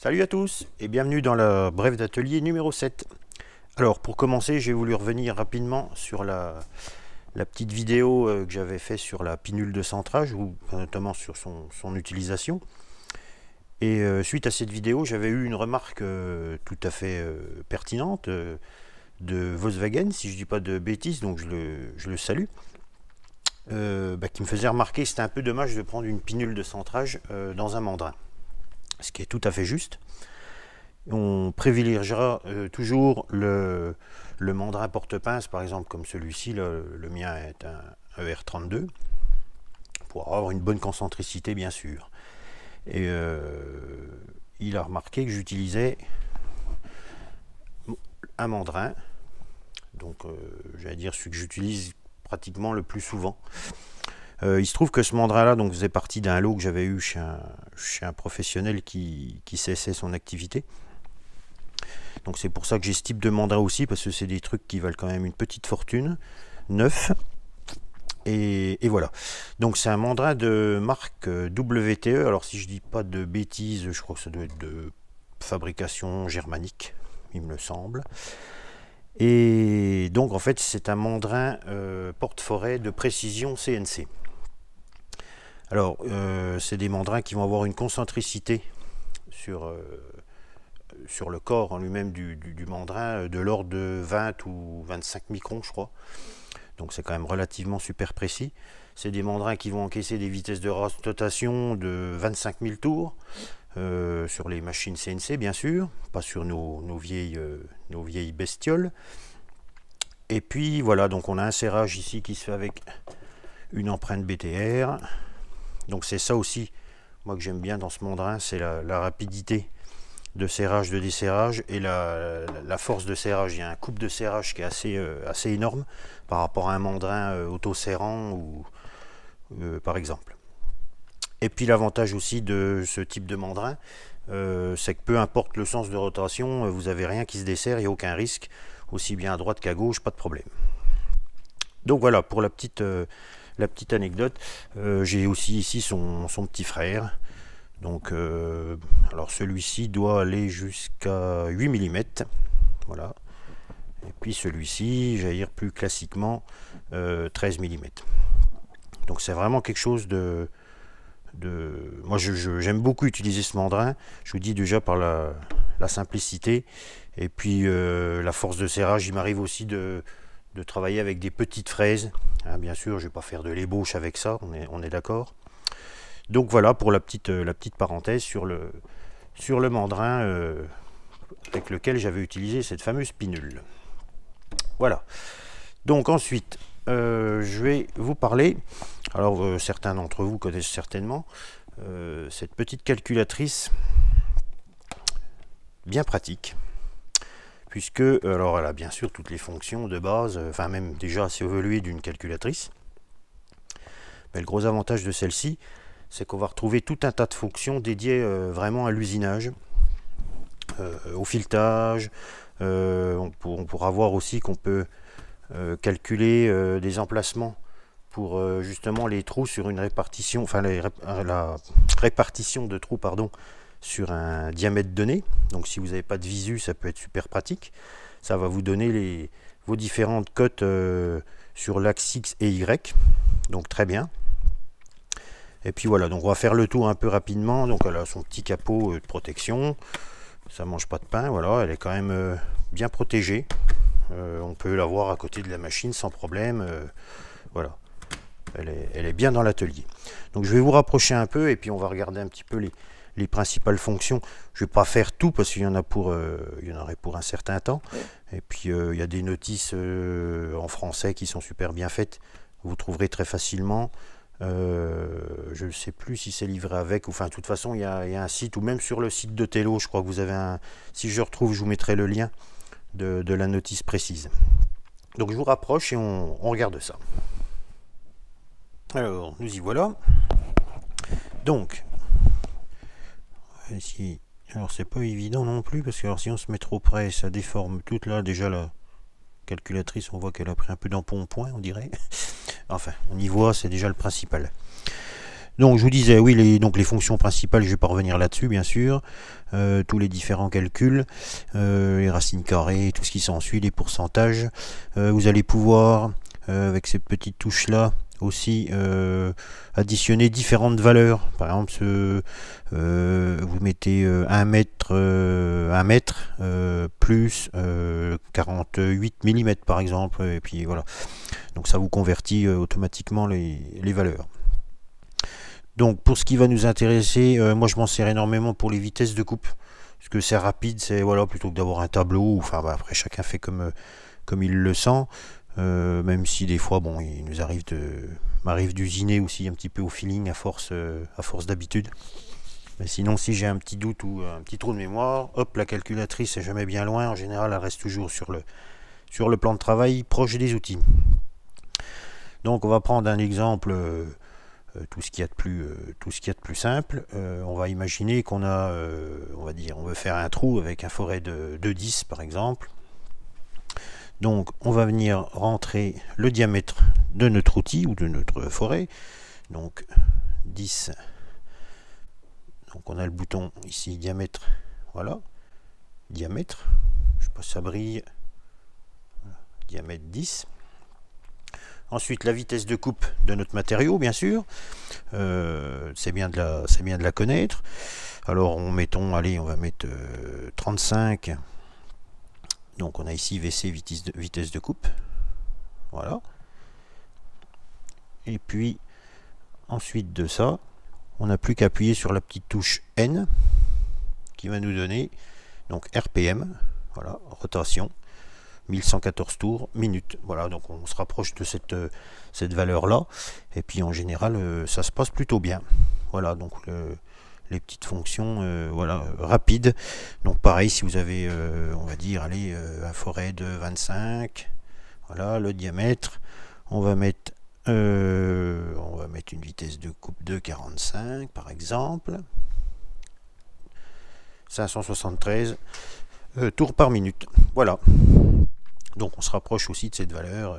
Salut à tous et bienvenue dans la brève d'atelier numéro 7. Alors pour commencer, j'ai voulu revenir rapidement sur la petite vidéo que j'avais fait sur la pinule de centrage, ou notamment sur son utilisation. Et suite à cette vidéo, j'avais eu une remarque tout à fait pertinente de Volkswagen, si je ne dis pas de bêtises, donc je le salue, qui me faisait remarquer que c'était un peu dommage de prendre une pinule de centrage dans un mandrin. Ce qui est tout à fait juste. On privilégiera toujours le mandrin porte-pince, par exemple, comme celui-ci. Le mien est un ER32, pour avoir une bonne concentricité, bien sûr. Et il a remarqué que j'utilisais un mandrin, donc j'allais dire celui que j'utilise pratiquement le plus souvent. Il se trouve que ce mandrin-là faisait partie d'un lot que j'avais eu chez un professionnel qui cessait son activité. Donc c'est pour ça que j'ai ce type de mandrin aussi, parce que c'est des trucs qui valent quand même une petite fortune, neuf. Et voilà. Donc c'est un mandrin de marque WTE. Alors si je dis pas de bêtises, je crois que ça doit être de fabrication germanique, il me semble. Et donc en fait c'est un mandrin porte-forêt de précision CNC. Alors c'est des mandrins qui vont avoir une concentricité sur le corps en lui-même du mandrin de l'ordre de 20 ou 25 microns, je crois. Donc c'est quand même relativement super précis. C'est des mandrins qui vont encaisser des vitesses de rotation de 25 000 tours sur les machines CNC, bien sûr, pas sur nos vieilles bestioles. Et puis voilà, donc on a un serrage ici qui se fait avec une empreinte BTR. Donc c'est ça aussi, moi, que j'aime bien dans ce mandrin, c'est la rapidité de serrage, de desserrage et la force de serrage. Il y a un couple de serrage qui est assez énorme par rapport à un mandrin auto-serrant ou par exemple. Et puis l'avantage aussi de ce type de mandrin, c'est que peu importe le sens de rotation, vous n'avez rien qui se dessert, il n'y a aucun risque, aussi bien à droite qu'à gauche, pas de problème. Donc voilà pour la petite anecdote. J'ai aussi ici son petit frère. Donc, alors celui-ci doit aller jusqu'à 8 mm. Voilà. Et puis celui-ci, j'allais dire plus classiquement, 13 mm. Donc c'est vraiment quelque chose de moi j'aime beaucoup utiliser ce mandrin. Je vous dis déjà par la simplicité. Et puis la force de serrage, il m'arrive aussi de travailler avec des petites fraises. Hein, bien sûr, je ne vais pas faire de l'ébauche avec ça, on est d'accord. Donc voilà pour la petite parenthèse sur le mandrin avec lequel j'avais utilisé cette fameuse pinule. Voilà. Donc ensuite, je vais vous parler, alors certains d'entre vous connaissent certainement, cette petite calculatrice bien pratique, puisque, alors elle a bien sûr toutes les fonctions de base, enfin même déjà assez évoluées d'une calculatrice, mais le gros avantage de celle-ci, c'est qu'on va retrouver tout un tas de fonctions dédiées vraiment à l'usinage, au filetage. On pourra voir aussi qu'on peut calculer des emplacements pour justement les trous sur une répartition, enfin la répartition de trous, pardon, sur un diamètre donné. Donc si vous n'avez pas de visu, ça peut être super pratique. Ça va vous donner vos différentes cotes sur l'axe X et Y. Donc très bien. Et puis voilà, donc on va faire le tour un peu rapidement. Donc elle a son petit capot de protection, ça mange pas de pain, voilà, elle est quand même bien protégée. On peut la voir à côté de la machine sans problème. Voilà, elle est bien dans l'atelier. Donc je vais vous rapprocher un peu et puis on va regarder un petit peu les principales fonctions. Je ne vais pas faire tout parce qu'il y en aurait pour un certain temps. Et puis il y a des notices en français qui sont super bien faites. Vous trouverez très facilement. Je ne sais plus si c'est livré avec, enfin de toute façon il y a un site, ou même sur le site de Tello, je crois que vous avez si je retrouve, je vous mettrai le lien de la notice précise. Donc je vous rapproche et on regarde ça. Alors nous y voilà. Donc ici, alors c'est pas évident non plus, parce que alors, si on se met trop près, ça déforme toute là, déjà la calculatrice, on voit qu'elle a pris un peu d'embonpoint, on dirait. Enfin, on y voit, c'est déjà le principal. Donc je vous disais, oui, donc les fonctions principales, je ne vais pas revenir là-dessus, bien sûr. Tous les différents calculs, les racines carrées, tout ce qui s'ensuit, les pourcentages. Vous allez pouvoir, avec ces petites touches-là, aussi additionner différentes valeurs. Par exemple, vous mettez 1 mètre, plus 48 mm par exemple, et puis voilà. Donc ça vous convertit automatiquement les valeurs. Donc pour ce qui va nous intéresser, moi je m'en sers énormément pour les vitesses de coupe, parce que c'est rapide, c'est voilà, plutôt que d'avoir un tableau, enfin après chacun fait comme il le sent, même si des fois bon il nous m'arrive d'usiner aussi un petit peu au feeling à force d'habitude. Mais sinon si j'ai un petit doute ou un petit trou de mémoire, hop, la calculatrice est jamais bien loin, en général elle reste toujours sur le plan de travail proche des outils. Donc on va prendre un exemple. Tout ce qu'il y a de plus simple. On va imaginer qu'on a, on veut faire un trou avec un forêt de 10 par exemple. Donc on va venir rentrer le diamètre de notre outil ou de notre forêt. Donc 10. Donc on a le bouton ici diamètre. Voilà. Diamètre. Je sais pas si ça brille. Voilà. Diamètre 10. Ensuite, la vitesse de coupe de notre matériau, bien sûr. C'est bien de la connaître. Alors, on va mettre 35. Donc, on a ici VC, vitesse de coupe. Voilà. Et puis, ensuite de ça, on n'a plus qu'à appuyer sur la petite touche N qui va nous donner donc RPM. Voilà, rotation. 1114 tours minute. Voilà, donc on se rapproche de cette valeur là, et puis en général ça se passe plutôt bien. Voilà, donc les petites fonctions voilà, rapides. Donc pareil, si vous avez on va dire allez, un forêt de 25, voilà le diamètre, on va mettre une vitesse de coupe de 45 par exemple, 573 tours par minute. Voilà. Donc on se rapproche aussi de cette valeur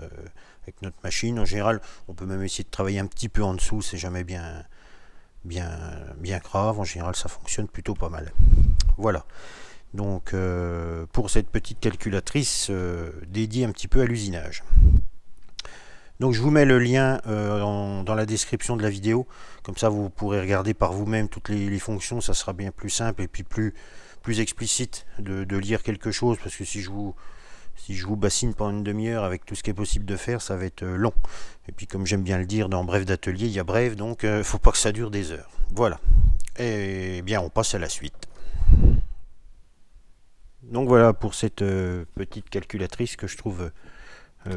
avec notre machine. En général, on peut même essayer de travailler un petit peu en dessous, c'est jamais bien grave. En général, ça fonctionne plutôt pas mal. Voilà. Donc pour cette petite calculatrice dédiée un petit peu à l'usinage. Donc je vous mets le lien dans la description de la vidéo. Comme ça, vous pourrez regarder par vous-même toutes les fonctions. Ça sera bien plus simple et puis plus explicite de lire quelque chose. Parce que si je vous bassine pendant une demi-heure avec tout ce qui est possible de faire, ça va être long. Et puis comme j'aime bien le dire, dans bref d'atelier, il y a bref, donc il ne faut pas que ça dure des heures. Voilà. Et bien on passe à la suite. Donc voilà pour cette petite calculatrice que je trouve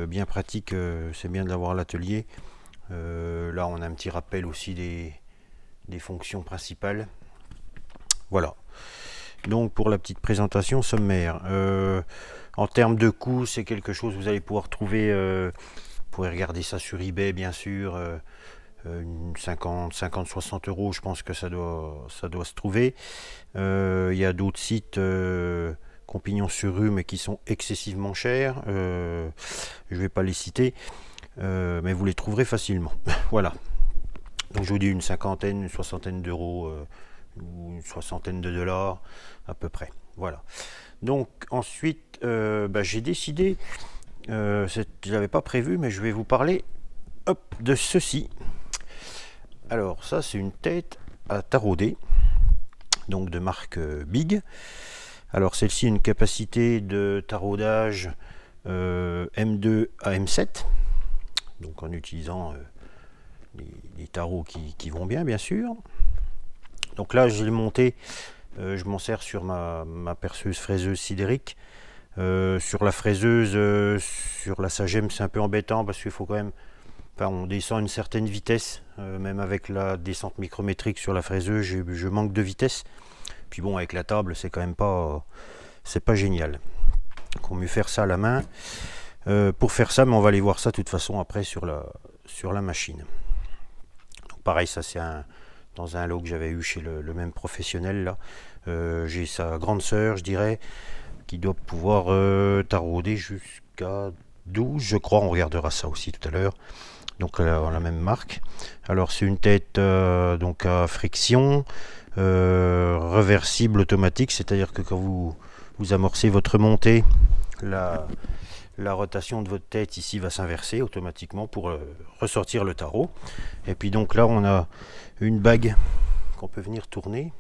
bien pratique. C'est bien de l'avoir à l'atelier. Là on a un petit rappel aussi des fonctions principales. Voilà. Donc pour la petite présentation sommaire. En termes de coût, c'est quelque chose que vous allez pouvoir trouver, vous pourrez regarder ça sur eBay bien sûr, 50-60 euros, je pense que ça doit se trouver. Il y a d'autres sites qu'on pignon sur rue mais qui sont excessivement chers, je ne vais pas les citer, mais vous les trouverez facilement. Voilà, donc je vous dis une soixantaine d'euros, ou une soixantaine de dollars à peu près. Voilà. Donc ensuite, j'ai décidé, je n'avais pas prévu, mais je vais vous parler de ceci. Alors ça, c'est une tête à tarauder, donc de marque Big. Alors celle-ci a une capacité de taraudage M2 à M7, donc en utilisant les tarots qui vont bien sûr. Donc là, je l'ai monté. Je m'en sers sur ma perceuse fraiseuse sidérique. Sur la fraiseuse, sur la Sagem, c'est un peu embêtant parce qu'il faut quand même, on descend une certaine vitesse, même avec la descente micrométrique sur la fraiseuse, je manque de vitesse. Puis bon, avec la table, c'est quand même pas génial. Donc on va mieux faire ça à la main. Pour faire ça, mais on va aller voir ça de toute façon après sur la machine. Donc pareil, ça c'est dans un lot que j'avais eu chez le même professionnel là. J'ai sa grande sœur, je dirais, qui doit pouvoir tarauder jusqu'à 12, je crois. On regardera ça aussi tout à l'heure. donc la même marque. Alors c'est une tête donc à friction, réversible automatique, c'est-à-dire que quand vous amorcez votre montée, la rotation de votre tête ici va s'inverser automatiquement pour ressortir le tarot. Et puis donc là on a une bague qu'on peut venir tourner.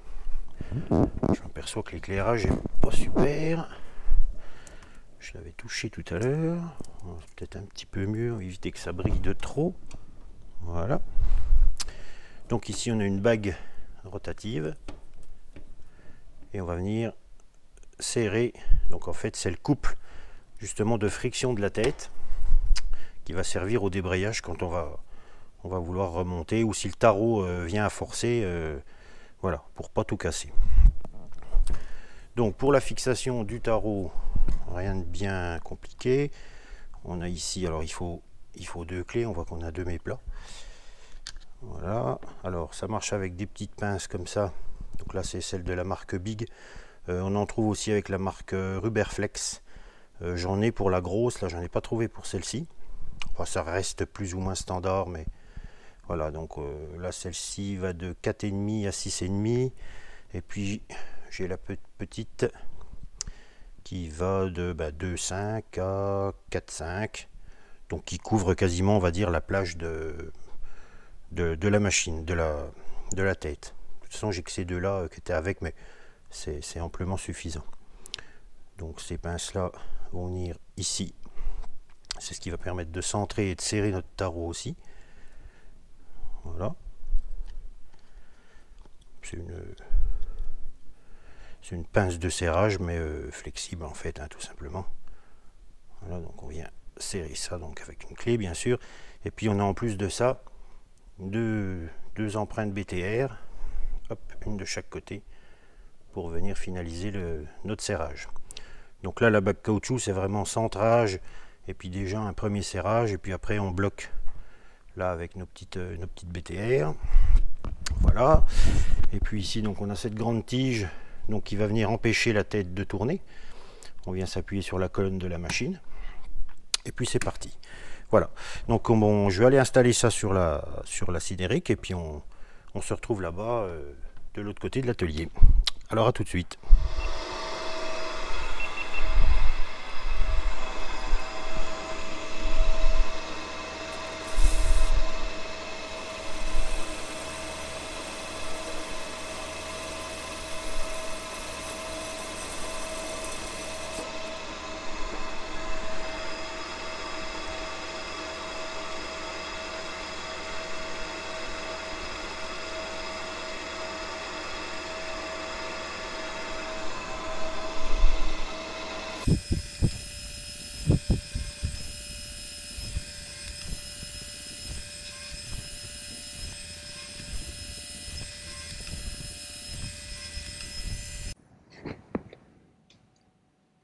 Je m'aperçois que l'éclairage est pas super. Je l'avais touché tout à l'heure. Peut-être un petit peu mieux, éviter que ça brille de trop. Voilà. Donc ici on a une bague rotative. Et on va venir serrer. Donc en fait c'est le couple justement de friction de la tête qui va servir au débrayage quand on va vouloir remonter, ou si le tarot vient à forcer, voilà, pour pas tout casser. Donc pour la fixation du tarot, rien de bien compliqué. On a ici, alors il faut 2 clés, on voit qu'on a 2 méplats. Voilà, alors ça marche avec des petites pinces comme ça. Donc là c'est celle de la marque Big. On en trouve aussi avec la marque Ruberflex. J'en ai pour la grosse, là j'en ai pas trouvé pour celle-ci. Enfin, ça reste plus ou moins standard, mais voilà. Donc là celle-ci va de 4,5 à 6,5. Et puis j'ai la petite qui va de 2,5 à 4,5. Donc qui couvre quasiment, on va dire, la plage de la machine, de la tête. De toute façon j'ai que ces deux là qui étaient avec, mais c'est amplement suffisant. Donc ces pinces là vont venir ici, c'est ce qui va permettre de centrer et de serrer notre tarot aussi. Voilà, c'est une pince de serrage, mais flexible en fait, hein, tout simplement. Voilà, donc on vient serrer ça donc avec une clé bien sûr, et puis on a en plus de ça deux empreintes BTR, hop, une de chaque côté, pour venir finaliser notre serrage. Donc là la bague caoutchouc c'est vraiment centrage, et puis déjà un premier serrage, et puis après on bloque là avec nos petites BTR. Voilà, et puis ici donc on a cette grande tige donc qui va venir empêcher la tête de tourner. On vient s'appuyer sur la colonne de la machine, et puis c'est parti. Voilà, donc bon, je vais aller installer ça sur la sidérique, et puis on se retrouve là-bas de l'autre côté de l'atelier. Alors à tout de suite.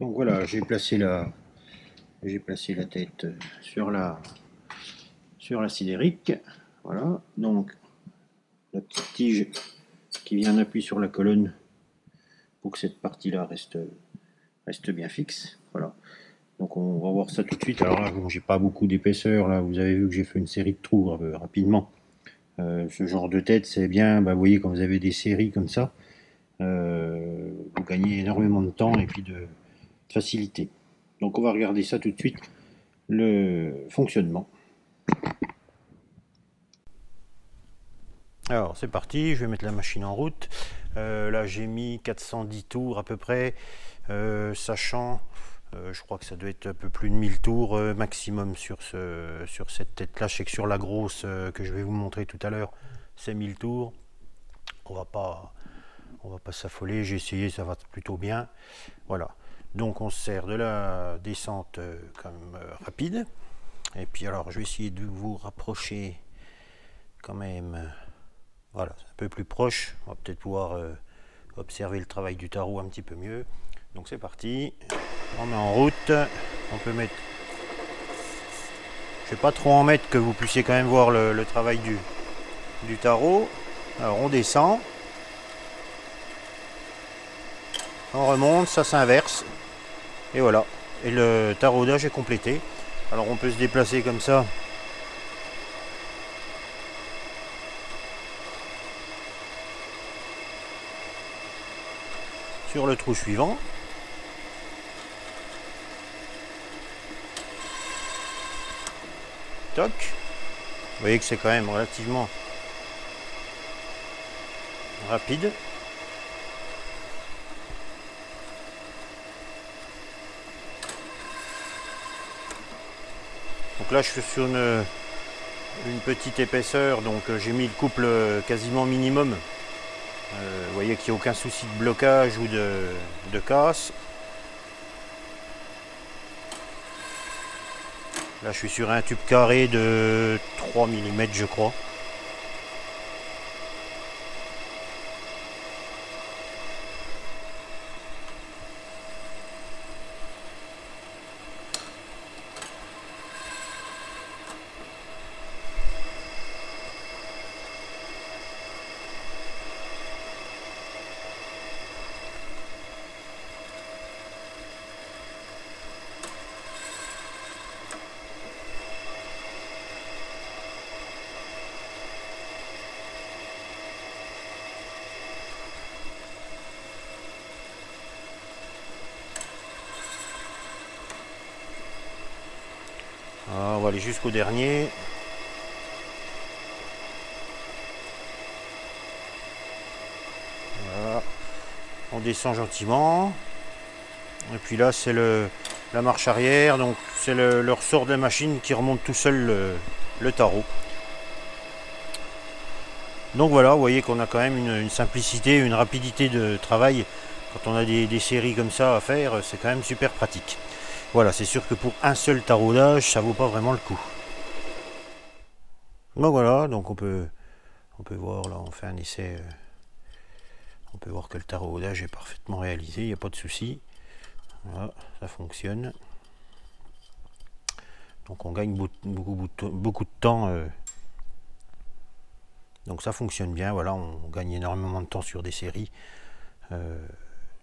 Donc voilà, j'ai placé la tête sur la sidérique. Voilà, donc la petite tige qui vient en appui sur la colonne pour que cette partie-là reste bien fixe. Voilà. Donc on va voir ça tout de suite. Alors là, bon, j'ai pas beaucoup d'épaisseur. Là, vous avez vu que j'ai fait une série de trous rapidement. Ce genre de tête, c'est bien. Vous voyez, quand vous avez des séries comme ça, vous gagnez énormément de temps et puis de facilité. Donc on va regarder ça tout de suite, le fonctionnement. Alors c'est parti, je vais mettre la machine en route. Là j'ai mis 410 tours à peu près, sachant, je crois que ça doit être un peu plus de 1000 tours maximum sur cette tête là. Je sais que sur la grosse que je vais vous montrer tout à l'heure, c'est 1000 tours. On va pas s'affoler, j'ai essayé, ça va plutôt bien. Voilà. Donc on se sert de la descente quand même rapide. Et puis alors je vais essayer de vous rapprocher quand même. Voilà, un peu plus proche. On va peut-être pouvoir observer le travail du tarot un petit peu mieux. Donc c'est parti. On met en route. On peut mettre... Je ne vais pas trop en mettre que vous puissiez quand même voir le travail du tarot. Alors on descend. On remonte, ça s'inverse. Et voilà, et le taraudage est complété. Alors on peut se déplacer comme ça sur le trou suivant. Toc. Vous voyez que c'est quand même relativement rapide. Donc là je suis sur une petite épaisseur, donc j'ai mis le couple quasiment minimum. Vous voyez qu'il n'y a aucun souci de blocage ou de casse. Là je suis sur un tube carré de 3 mm je crois. Ah, on va aller jusqu'au dernier. Voilà. On descend gentiment. Et puis là c'est la marche arrière, donc c'est le ressort de la machine qui remonte tout seul le tarot. Donc voilà, vous voyez qu'on a quand même une simplicité, une rapidité de travail. Quand on a des séries comme ça à faire, c'est quand même super pratique. Voilà, c'est sûr que pour un seul taraudage, ça vaut pas vraiment le coup. Donc voilà, donc on peut voir, là on fait un essai, on peut voir que le taraudage est parfaitement réalisé, il n'y a pas de souci. Voilà, ça fonctionne. Donc on gagne beaucoup de temps. Donc ça fonctionne bien, voilà, on gagne énormément de temps sur des séries.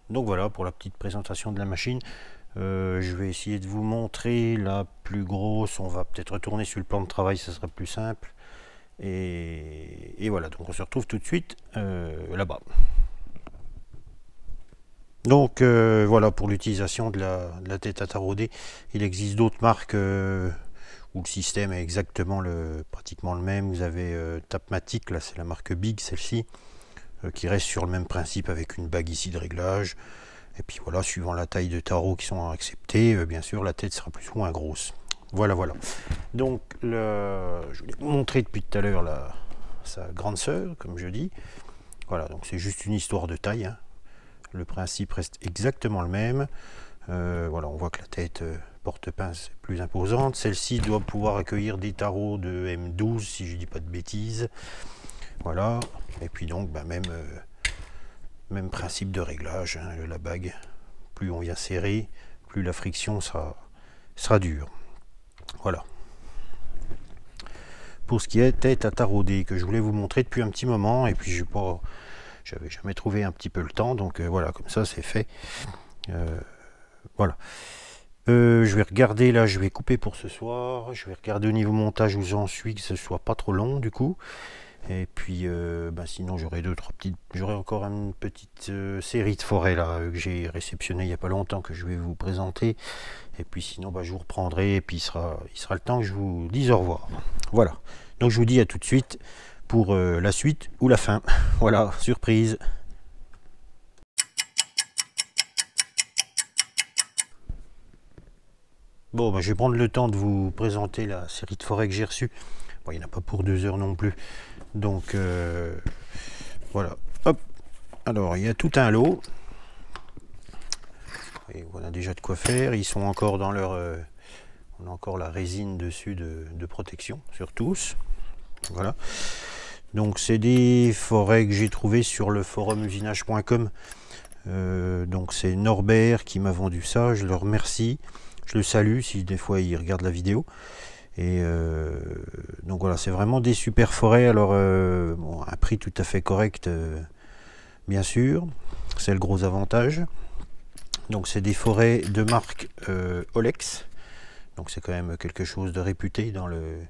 Donc voilà pour la petite présentation de la machine. Je vais essayer de vous montrer la plus grosse. On va peut-être retourner sur le plan de travail, ça sera plus simple. Et voilà, donc on se retrouve tout de suite là-bas. Donc voilà pour l'utilisation de la tête à tarauder. Il existe d'autres marques où le système est exactement pratiquement le même. Vous avez Tapmatic, là c'est la marque Big, celle-ci, qui reste sur le même principe avec une bague ici de réglage. Et puis voilà, suivant la taille de tarot qui sont acceptés, bien sûr la tête sera plus ou moins grosse. Voilà, voilà. Donc je vous l'ai montré depuis tout à l'heure sa grande sœur, comme je dis. Voilà, donc c'est juste une histoire de taille, hein. Le principe reste exactement le même. Voilà, on voit que la tête porte-pince est plus imposante. Celle-ci doit pouvoir accueillir des tarots de M12, si je dis pas de bêtises. Voilà, et puis donc même principe de réglage, hein, la bague. Plus on vient serrer, plus la friction sera dure. Voilà. Pour ce qui est tête à tarauder, que je voulais vous montrer depuis un petit moment, et puis j'avais jamais trouvé un petit peu le temps, donc voilà, comme ça c'est fait. Voilà. Je vais regarder, là je vais couper pour ce soir, je vais regarder au niveau montage où j'en suis, que ce soit pas trop long du coup. Et puis sinon j'aurai j'aurai encore une petite série de forêts là que j'ai réceptionné il n'y a pas longtemps, que je vais vous présenter. Et puis sinon je vous reprendrai, et puis il sera le temps que je vous dise au revoir. Voilà, donc je vous dis à tout de suite pour la suite ou la fin. Voilà, surprise. Bon, je vais prendre le temps de vous présenter la série de forêts que j'ai reçue. Bon, il n'y en a pas pour 2 heures non plus. Donc voilà. Hop. Alors, il y a tout un lot. Et on a déjà de quoi faire. Ils sont encore dans leur... on a encore la résine dessus de protection sur tous. Voilà. Donc c'est des forêts que j'ai trouvées sur le forum usinage.com. Donc c'est Norbert qui m'a vendu ça. Je le remercie. Je le salue si des fois il regarde la vidéo. Et donc voilà, c'est vraiment des super forêts. Alors bon, un prix tout à fait correct, bien sûr, c'est le gros avantage. Donc c'est des forêts de marque Olex, donc c'est quand même quelque chose de réputé dans le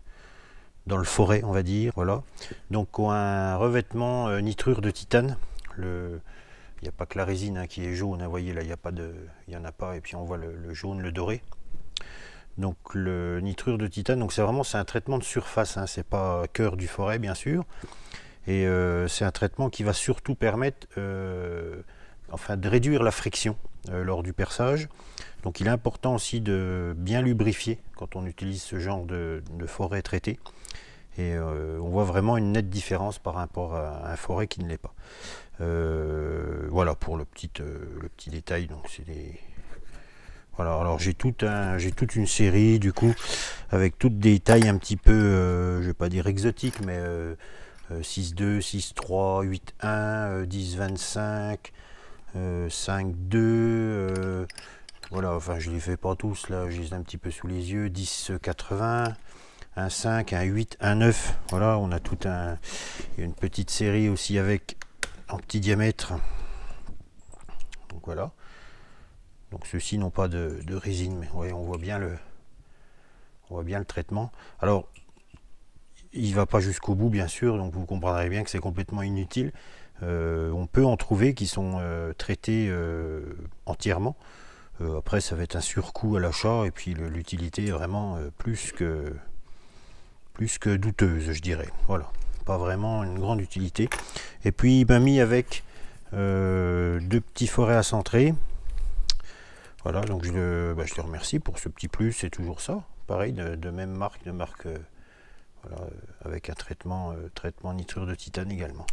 forêt, on va dire. Voilà, donc un revêtement nitrure de titane. Il n'y a pas que la résine hein, qui est jaune, hein, vous voyez là, il n'y en a pas, et puis on voit le jaune, le doré. Donc le nitrure de titane, donc c'est un traitement de surface, hein, c'est pas cœur du forêt bien sûr, et c'est un traitement qui va surtout permettre enfin, de réduire la friction lors du perçage. Donc il est important aussi de bien lubrifier quand on utilise ce genre de forêt traitée. Et on voit vraiment une nette différence par rapport à un forêt qui ne l'est pas. Voilà pour le petit détail. Donc c'est des... Voilà, alors j'ai toute une série du coup avec toutes des tailles un petit peu, je vais pas dire exotiques, mais 6,2, 6,3, 8,1, 10,25, 5,2, voilà, enfin je les fais pas tous là, je les ai un petit peu sous les yeux, 10,80, un 5, un 8, un 9, voilà, on a une petite série aussi avec en petit diamètre, donc voilà. Donc ceux-ci n'ont pas de résine, mais ouais, on voit bien le traitement. Alors, il ne va pas jusqu'au bout, bien sûr, donc vous comprendrez bien que c'est complètement inutile. On peut en trouver qui sont traités entièrement. Après, ça va être un surcoût à l'achat, et puis l'utilité est vraiment plus que douteuse, je dirais. Voilà, pas vraiment une grande utilité. Et puis, il m'a mis avec 2 petits forêts à centrer. Voilà, donc je le remercie pour ce petit plus, c'est toujours ça. Pareil, de même marque, voilà, avec un traitement nitrure de titane également.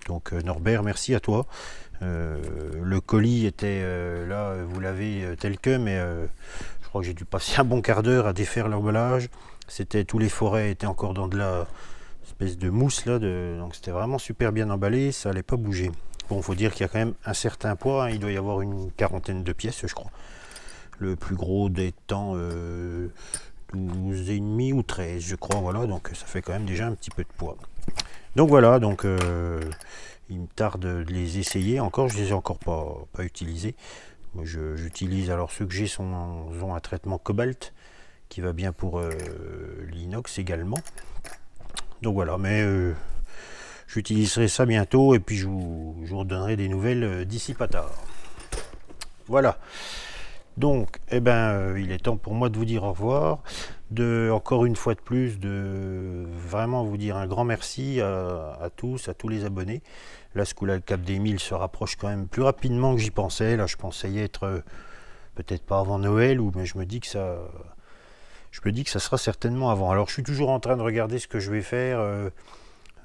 Donc Norbert, merci à toi. Le colis était là, vous l'avez tel que, mais je crois que j'ai dû passer un bon quart d'heure à défaire l'emballage. Tous les forêts étaient encore dans de la espèce de mousse là, donc c'était vraiment super bien emballé, ça n'allait pas bouger. Bon, il faut dire qu'il y a quand même un certain poids, hein, il doit y avoir une quarantaine de pièces, je crois. Le plus gros étant 12,5 ou 13, je crois, voilà, donc ça fait quand même déjà un petit peu de poids. Donc voilà, donc il me tarde de les essayer encore, je les ai encore pas utilisés. Moi j'utilise, alors ceux que j'ai ont un traitement cobalt qui va bien pour l'inox également. Donc voilà, mais j'utiliserai ça bientôt et puis je vous redonnerai des nouvelles d'ici pas tard. Voilà. Donc, eh ben, il est temps pour moi de vous dire au revoir, encore une fois de plus, de vraiment vous dire un grand merci à tous les abonnés. Là, ce coup-là, le cap des 1000 se rapproche quand même plus rapidement que j'y pensais. Là, je pensais y être peut-être pas avant Noël, mais je me dis que ça sera certainement avant. Alors, je suis toujours en train de regarder ce que je vais faire,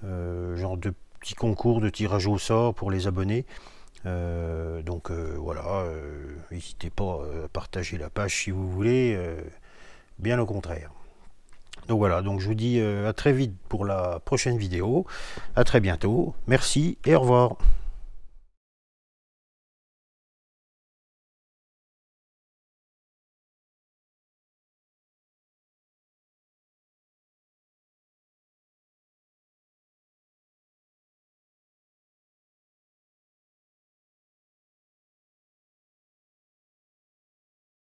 genre de petits concours de tirage au sort pour les abonnés. Donc voilà, n'hésitez pas à partager la page si vous voulez, bien au contraire. Donc voilà, donc je vous dis à très vite pour la prochaine vidéo, à très bientôt, merci et au revoir.